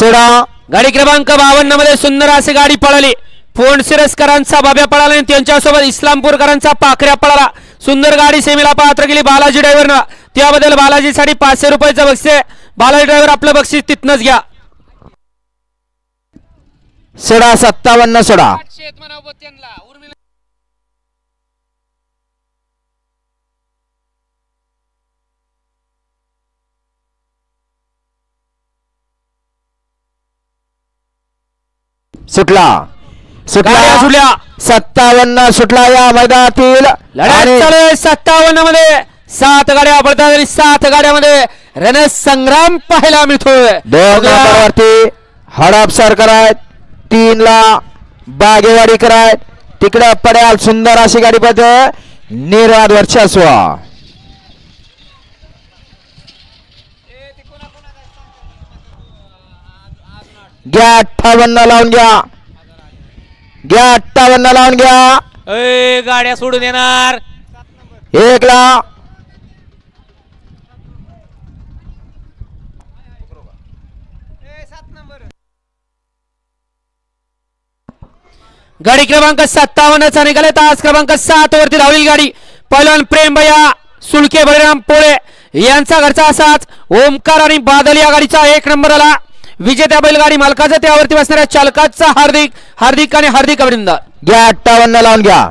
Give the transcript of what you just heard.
सोडा गाडी क्रमांक 52 मध्ये सुंदर अशी गाडी पळाली. फोंडसिरसकरांचा बाब्या पळाला आणि त्यांच्यासोबत इस्लामपूरकरांचा पाखऱ्या पळाला. सुंदर गाडी सेमीला पात्र केली बालाजी ड्रायव्हरनं. त्याबद्दल बालाजीसाठी 500 रुपयाचं बक्षीस. बालाजी ड्रायव्हर आपलं बक्षीस तिथनच घ्या. सोडा 57 सोडा सुटला सुटल्या 57 सुटला. या मैदानातील लढाई चालू आहे 57 मध्ये. 7 गाड्या पडतात आणि 7 गाड्यामध्ये रणसंग्राम पाहायला मिळतोय. 2 नंबरवरती हडप सरकार आहेत. 3 ला बागेवाडीकर आहेत. तिकडे पड्याल सुंदर अशी गाडी पाहते निर्वाद वर्चस्व. घ्या 58 लावून घ्या. 58 लावून घ्या. गाड्या सोडून येणार 1 ला गाडी क्रमांक 57 चा निघाले. तास क्रमांक 7 वरती धावलेली गाडी पहिलवान प्रेमभैया सुलके बळीराम पोळे यांचा घरचा असाच ओमकार आणि बादल या गाडीचा 1 नंबर आला. विजेत्या बैलगाडी मालकाचं त्यावरती बसणाऱ्या चालकाचा हार्दिक आणि हार्दिक अभिनंदन. घ्या 58 लावून घ्या.